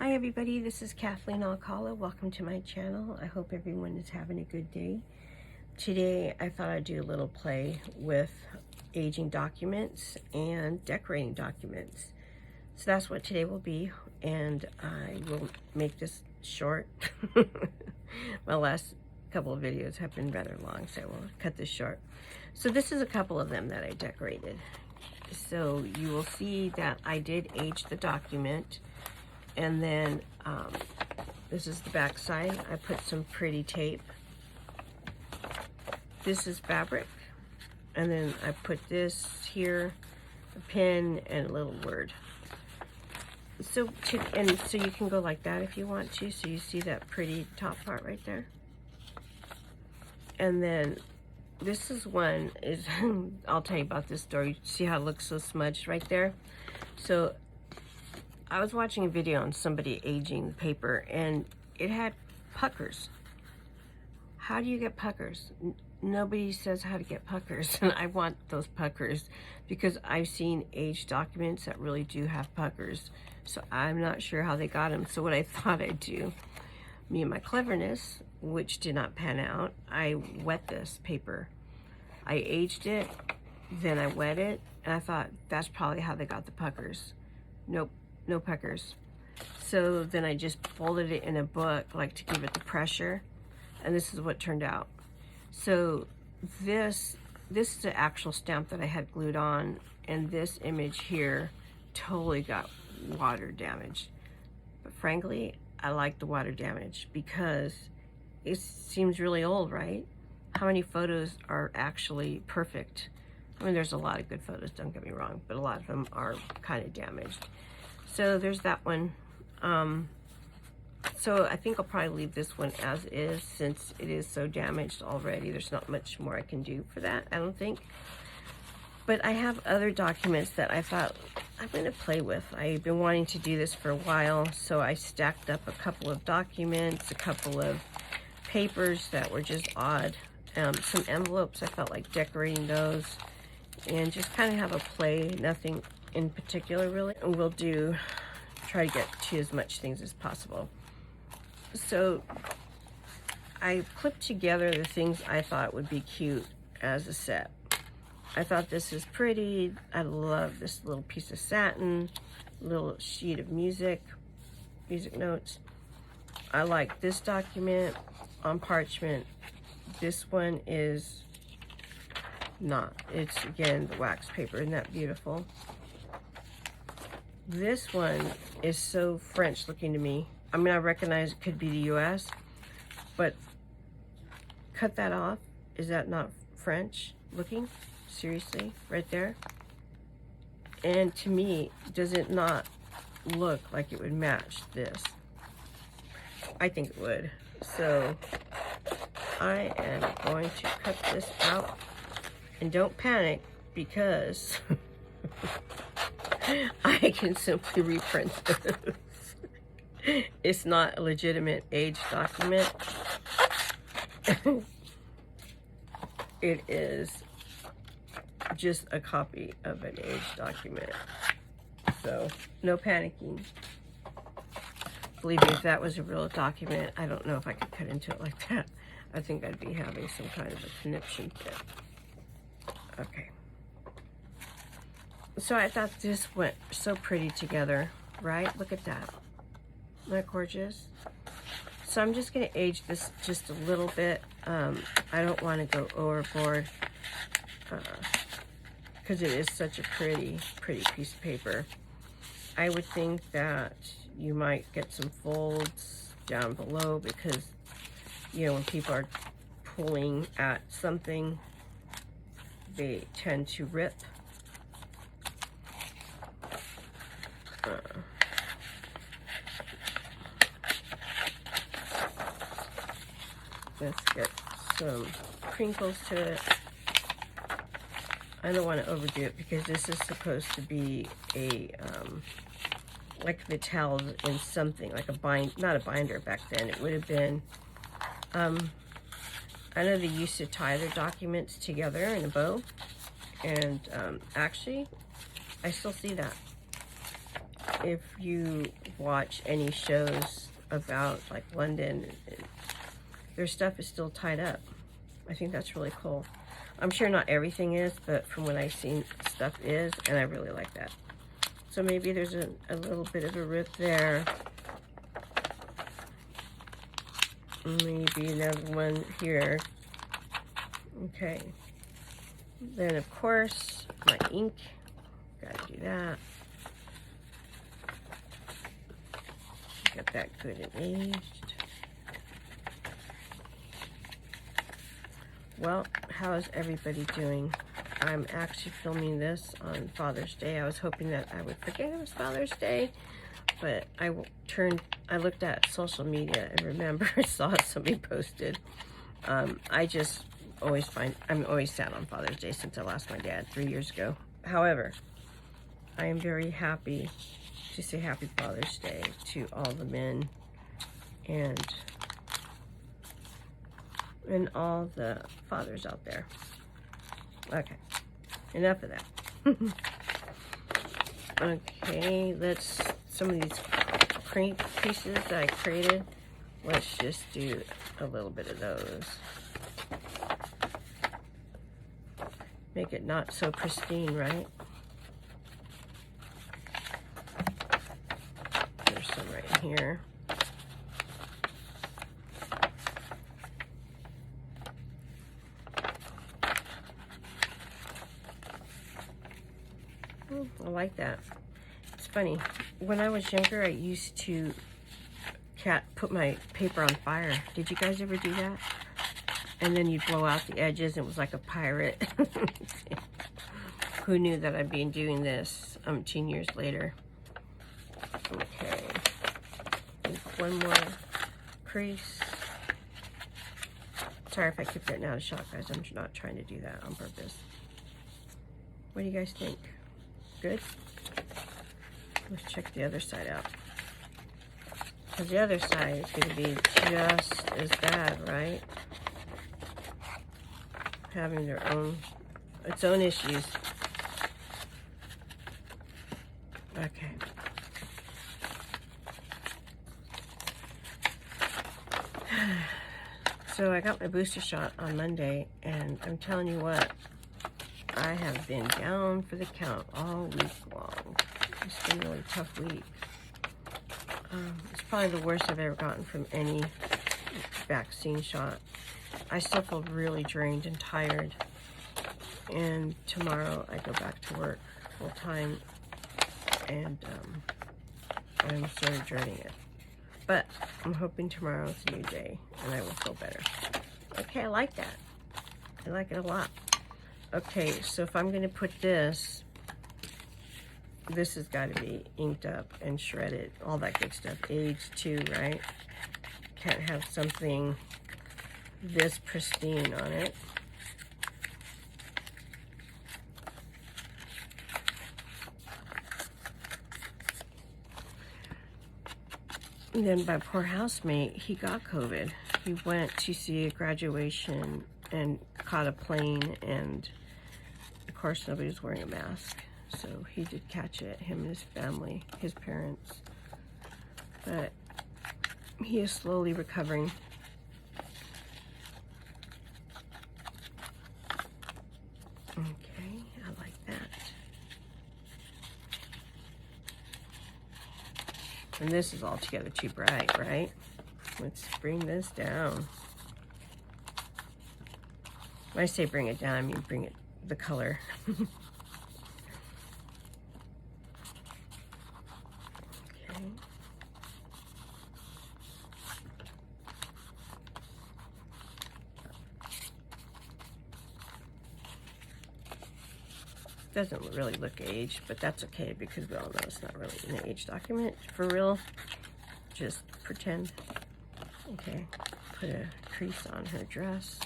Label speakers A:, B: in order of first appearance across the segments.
A: Hi everybody, this is Kathleen Alcala. Welcome to my channel. I hope everyone is having a good day. Today I thought I'd do a little play with aging documents and decorating documents. So that's what today will be, and I will make this short. My last couple of videos have been rather long, so I will cut this short. So this is a couple of them that I decorated. So you will see that I did age the document. And then this is the back side. I put some pretty tape. This is fabric. And then I put this here, a pin, and a little word. So you can go like that if you want to. So you see that pretty top part right there. And then this is one is, I'll tell you about this story. See how it looks so smudged right there? So I was watching a video on somebody aging the paper, and it had puckers. How do you get puckers? Nobody says how to get puckers, and I want those puckers because I've seen aged documents that really do have puckers. So I'm not sure how they got them. So what I thought I'd do, me and my cleverness, which did not pan out, I wet this paper. I aged it, then I wet it, and I thought that's probably how they got the puckers. Nope. No puckers. So then I just folded it in a book, like to give it the pressure, and this is what turned out. So this is the actual stamp that I had glued on, and this image here totally got water damaged. But frankly, I like the water damage because it seems really old, right? How many photos are actually perfect? I mean, there's a lot of good photos, don't get me wrong, but a lot of them are kind of damaged. So there's that one. So I think I'll probably leave this one as is since it is so damaged already. There's not much more I can do for that, I don't think. But I have other documents that I thought I'm going to play with. I've been wanting to do this for a while, so I stacked up a couple of documents, a couple of papers that were just odd, some envelopes. I felt like decorating those and just kind of have a play, nothing in particular really. And we'll try to get to as much things as possible. So I clipped together the things I thought would be cute as a set. I thought this is pretty. I love this little piece of satin, little sheet of music notes. I like this document on parchment. This one is not. It's again the wax paper. Isn't that beautiful? This one is so French looking to me. I mean, I recognize it could be the US, but cut that off. Is that not French looking? Seriously, right there? And to me, does it not look like it would match this? I think it would. So I am going to cut this out. And don't panic because I can simply reprint this. It's not a legitimate aged document. It is just a copy of an aged document. So, no panicking. Believe me, if that was a real document, I don't know if I could cut into it like that. I think I'd be having some kind of a conniption fit. Okay. So I thought this went so pretty together, right? Look at that. Isn't that gorgeous? So I'm just going to age this just a little bit. I don't want to go overboard because it is such a pretty piece of paper. I would think that you might get some folds down below because, you know, when people are pulling at something, they tend to rip. Let's get some crinkles to it. I don't want to overdo it because this is supposed to be a like the towels in something like a not a binder back then. It would have been I know they used to tie their documents together in a bow, and actually I still see that. if you watch any shows about like London, their stuff is still tied up. I think that's really cool. I'm sure not everything is, but from what I've seen, stuff is, and I really like that. So maybe there's a little bit of a rip there. Maybe another one here. Okay. Then, of course, my ink. Gotta do that. Get that good and aged. Well, how is everybody doing? I'm actually filming this on Father's Day. I was hoping that I would forget it was Father's Day, but I looked at social media and remember I saw somebody posted. I just I'm always sad on Father's Day since I lost my dad 3 years ago. However, I am very happy to say Happy Father's Day to all the men and all the fathers out there. Okay, enough of that. Okay, some of these crank pieces that I created, let's just do a little bit of those. Make it not so pristine, right? There's some right here. I like that. It's funny. When I was younger, I used to put my paper on fire. Did you guys ever do that? And then you'd blow out the edges. It was like a pirate. Who knew that I'd be doing this 10 years later? Okay. One more crease. Sorry if I keep getting out of shot, guys. I'm not trying to do that on purpose. What do you guys think? Good? Let's check the other side out. Because the other side is going to be just as bad, right? Having its own issues. Okay. So I got my booster shot on Monday, and I'm telling you what, I have been down for the count all week long. It's been a really tough week. It's probably the worst I've ever gotten from any vaccine shot. I still feel really drained and tired. And tomorrow I go back to work full time, and I'm sort of dreading it. But I'm hoping tomorrow's a new day and I will feel better. Okay, I like that. I like it a lot. Okay, so if I'm going to put this has got to be inked up and shredded, all that good stuff, aged too, right? Can't have something this pristine on it. And then my poor housemate, he got COVID. He went to see a graduation and caught a plane, and of course nobody was wearing a mask. So he did catch it, him and his family, his parents. But he is slowly recovering. Okay, I like that. And this is altogether too bright, right? Let's bring this down. When I say bring it down, I mean bring it, the color. Okay. Doesn't really look aged, but that's okay because we all know it's not really an aged document for real. Just pretend. Okay, put a crease on her dress.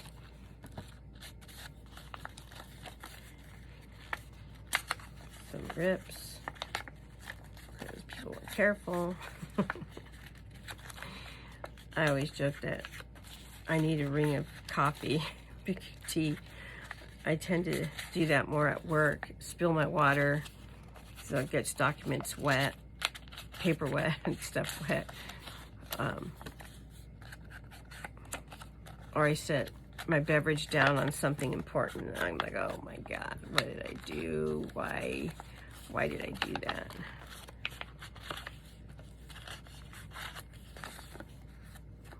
A: Some rips, because people were careful. I always joke that I need a ring of coffee, big tea. I tend to do that more at work, spill my water, so it gets documents wet, paper wet and stuff wet. Or I set my beverage down on something important, and I'm like, oh my God, what did I do? Why did I do that?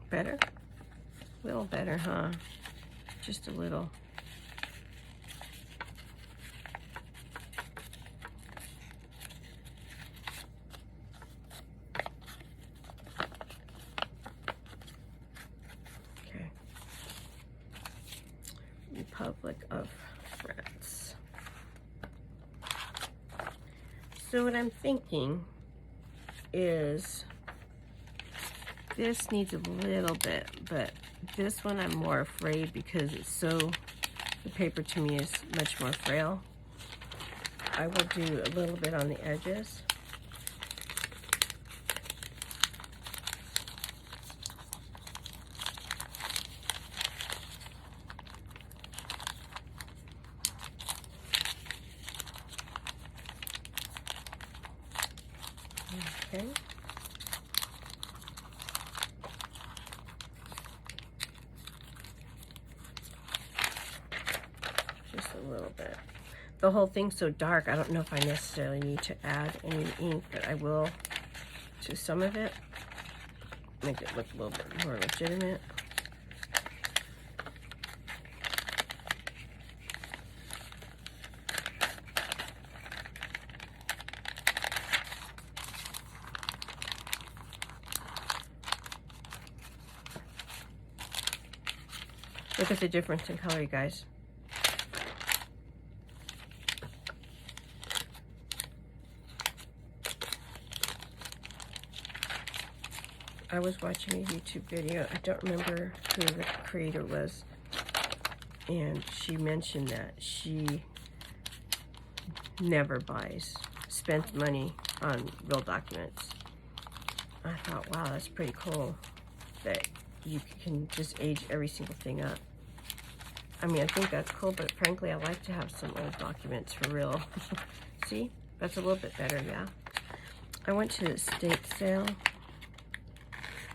A: Better? A little better, huh? Just a little. Okay. Republic of France. So what I'm thinking is this needs a little bit, but this one I'm more afraid because it's so, the paper to me is much more frail. I will do a little bit on the edges. Okay. Just a little bit. The whole thing's so dark, I don't know if I necessarily need to add any ink, but I will to some of it. Make it look a little bit more legitimate. Look at the difference in color, you guys. I was watching a YouTube video. I don't remember who the creator was. And she mentioned that she never spends money on real documents. I thought, wow, that's pretty cool that you can just age every single thing up. I mean, I think that's cool, but frankly, I like to have some old documents for real. See? That's a little bit better, yeah. I went to the estate sale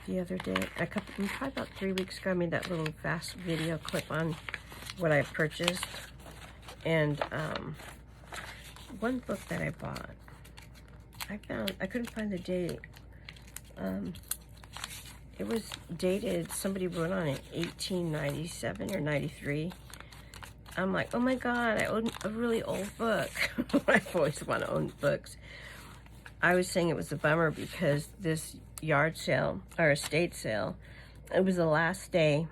A: the other day. Probably about 3 weeks ago, I made that little fast video clip on what I purchased. And one book that I bought, I couldn't find the date. It was dated, somebody wrote on it 1897 or 93. I'm like, oh my God, I own a really old book. I've always wanted to own books. I was saying it was a bummer because this yard sale, or estate sale, it was the last day.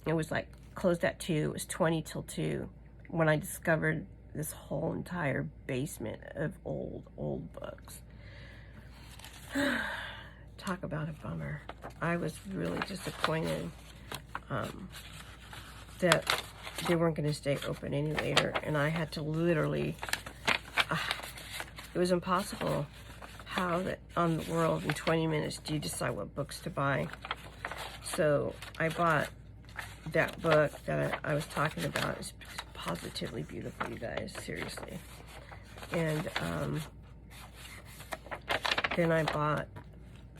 A: It was like closed at 2. It was 20 till 2 when I discovered this whole entire basement of old books. Talk about a bummer. I was really disappointed that they weren't going to stay open any later, and I had to literally, it was impossible. How that on the world in 20 minutes do you decide what books to buy? So I bought that book that I was talking about. It's positively beautiful, you guys, seriously. And then I bought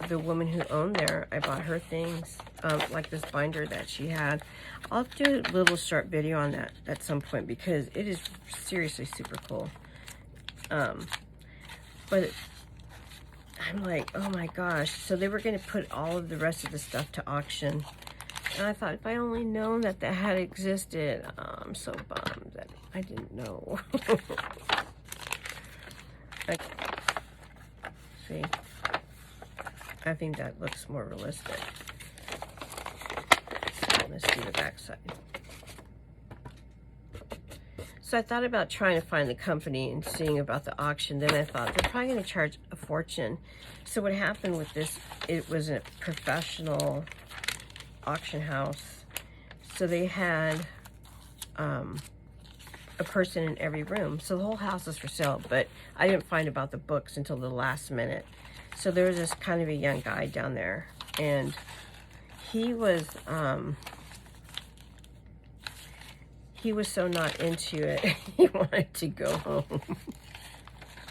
A: the woman who owned there. I bought her things, like this binder that she had. I'll do a little short video on that at some point because it is seriously super cool. But I'm like, oh my gosh. So they were going to put all of the rest of the stuff to auction. And I thought, if I only known that that had existed. I'm so bummed that I didn't know. See? I think that looks more realistic. So let's do the back side. So I thought about trying to find the company and seeing about the auction. Then I thought, they're probably going to charge a fortune. So what happened with this, it was a professional auction house. So they had a person in every room. So the whole house is for sale, but I didn't find about the books until the last minute. So there was this kind of a young guy down there, and he was so not into it. He wanted to go home.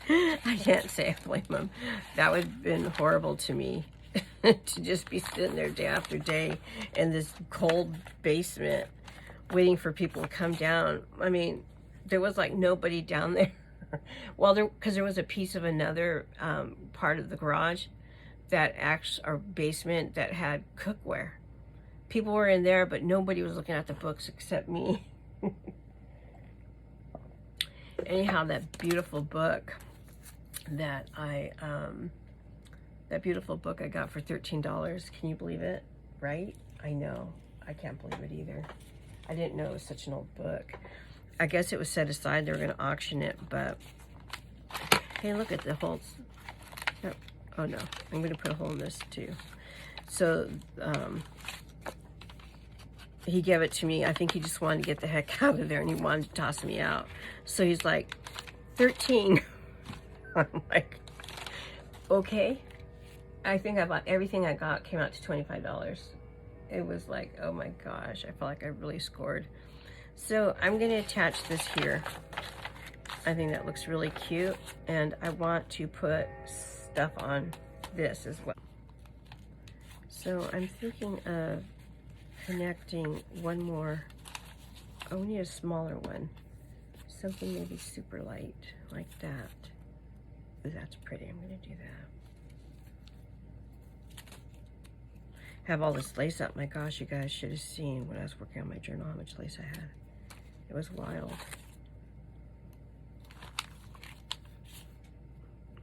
A: I can't say I blame them. That would have been horrible to me to just be sitting there day after day in this cold basement waiting for people to come down. I mean, there was like nobody down there. Well, because there was a piece of another part of the garage that or basement that had cookware. People were in there, but nobody was looking at the books except me. Anyhow, that beautiful book that I got for $13. Can you believe it? Right? I know. I can't believe it either. I didn't know it was such an old book. I guess it was set aside. They were going to auction it, but hey, look at the holes. Oh no, I'm going to put a hole in this too. So he gave it to me. I think he just wanted to get the heck out of there and he wanted to toss me out. So he's like, 13. I'm like, okay. I think I bought everything I got came out to $25. It was like, oh my gosh, I felt like I really scored. So I'm going to attach this here. I think that looks really cute, and I want to put stuff on this as well. So I'm thinking of connecting one more. Oh, we need a smaller one. Something maybe super light like that. Ooh, that's pretty. I'm going to do that. Have all this lace up. My gosh, you guys should have seen when I was working on my journal how much lace I had. It was wild.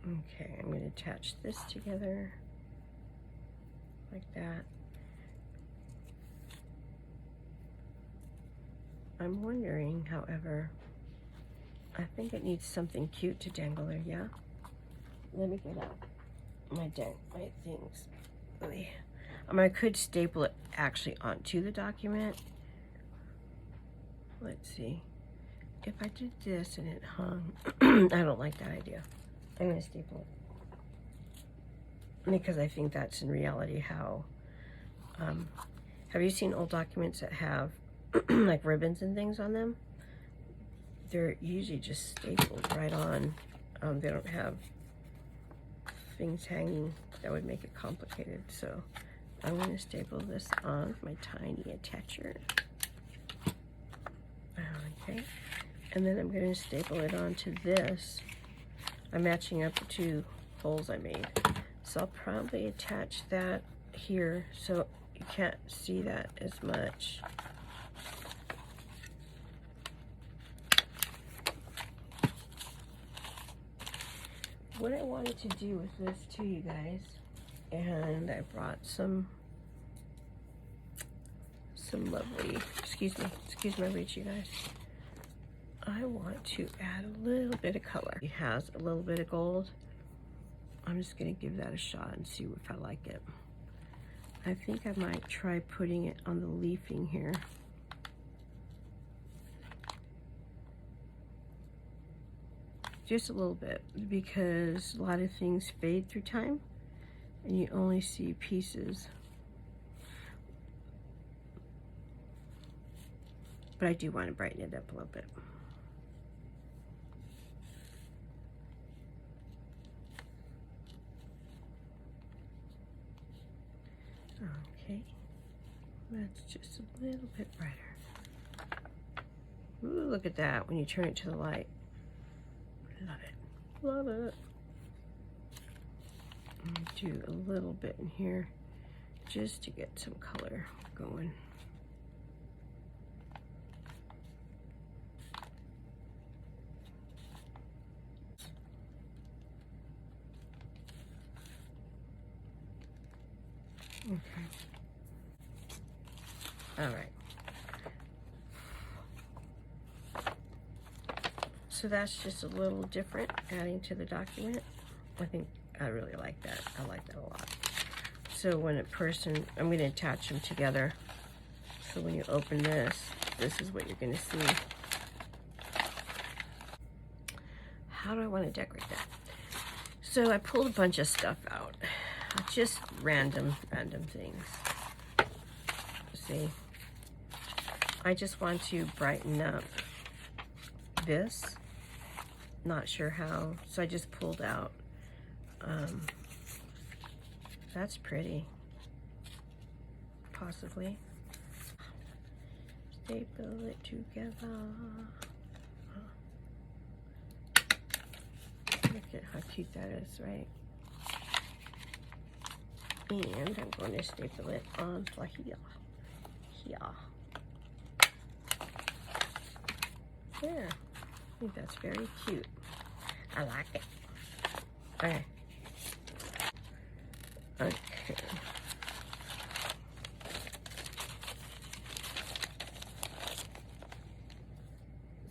A: Okay, I'm going to attach this together like that. I'm wondering, however, I think it needs something cute to dangle there, yeah? Let me get out my things. I mean, I could staple it actually onto the document. Let's see. If I did this and it hung, I don't like that idea. I'm going to staple it. Because I think that's in reality how, have you seen old documents that have like ribbons and things on them? They're usually just stapled right on. They don't have things hanging that would make it complicated. So I'm going to staple this on my tiny attacher. Okay, and then I'm going to staple it onto this. I'm matching up the two holes I made. So I'll probably attach that here so you can't see that as much. What I wanted to do with this too, you guys, and I brought some lovely, excuse my reach, you guys. I want to add a little bit of color. It has a little bit of gold. I'm just gonna give that a shot and see if I like it. I think I might try putting it on the leafing here. Just a little bit, because a lot of things fade through time and you only see pieces. But I do want to brighten it up a little bit. Okay, that's just a little bit brighter. Ooh, look at that when you turn it to the light. Love it, love it. Do a little bit in here just to get some color going. Okay. All right. So that's just a little different, adding to the document. I think I really like that. I like that a lot. So when a person, I'm going to attach them together. So when you open this, this is what you're going to see. How do I want to decorate that? So I pulled a bunch of stuff out. Just random things. See? I just want to brighten up this not sure how, so I just pulled out. That's pretty. Possibly. Staple it together. Look at how cute that is, right? And I'm going to staple it onto here. There. I think that's very cute. I like it. Okay. Okay.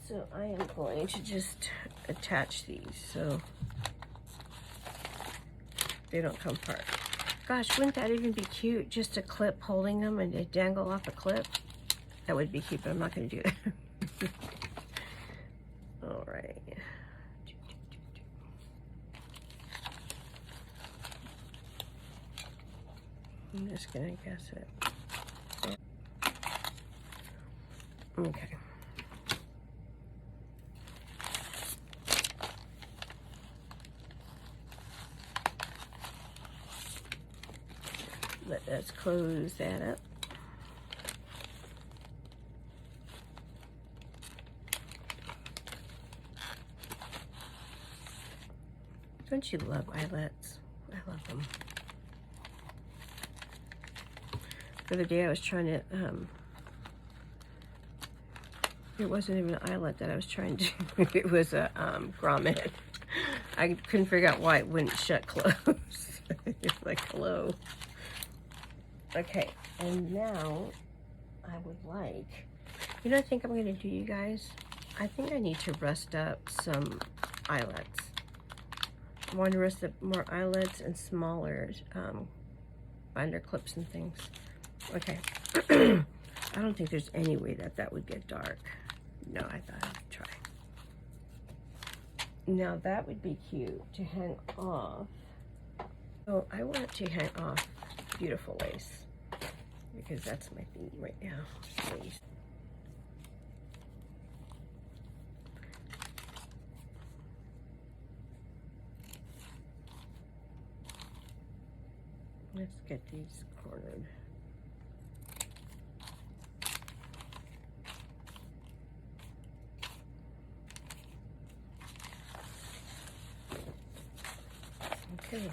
A: So I am going to just attach these so they don't come apart. Gosh, wouldn't that even be cute? Just a clip holding them and they dangle off a clip? That would be cute, but I'm not going to do that. All right. I'm just going to guess it. Okay. Let's close that up. Don't you love eyelets? I love them. The other day I was trying to, it wasn't even an eyelet that I was trying to, it was a grommet. I couldn't figure out why it wouldn't shut close. It's like, hello. Okay, and now I would like, you know what I think I'm going to do, you guys? I think I need to rust up some eyelets. I want to rust up more eyelets and smaller binder clips and things. Okay. I don't think there's any way that that would get dark. No, I thought I'd try. Now that would be cute to hang off. So I want to hang off beautiful lace because that's my theme right now. Lace. Let's get these cornered. Okay.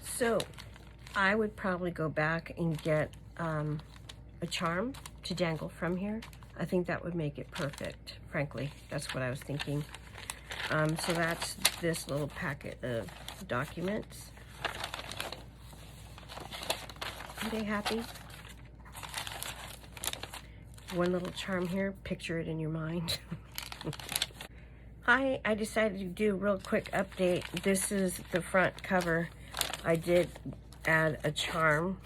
A: So I would probably go back and get a charm to dangle from here. I think that would make it perfect, frankly. That's what I was thinking. So that's this little packet of documents. Are they happy? One little charm here. Picture it in your mind. Hi, I decided to do a real quick update. This is the front cover. I did add a charm,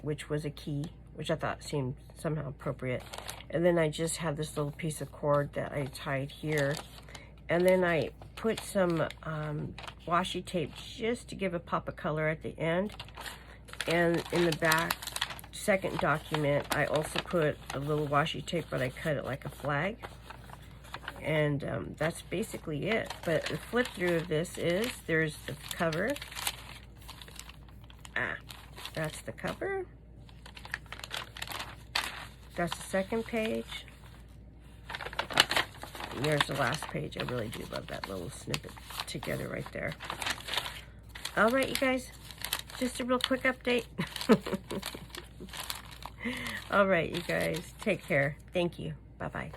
A: which was a key, which I thought seemed somehow appropriate. And then I just had this little piece of cord that I tied here. And then I put some washi tape just to give a pop of color at the end. And in the back, second document, I also put a little washi tape, but I cut it like a flag. And that's basically it. But the flip through of this is, there's the cover. That's the cover. That's the second page. And there's the last page. I really do love that little snippet together right there. All right, you guys. Just a real quick update. All right, you guys. Take care. Thank you. Bye-bye.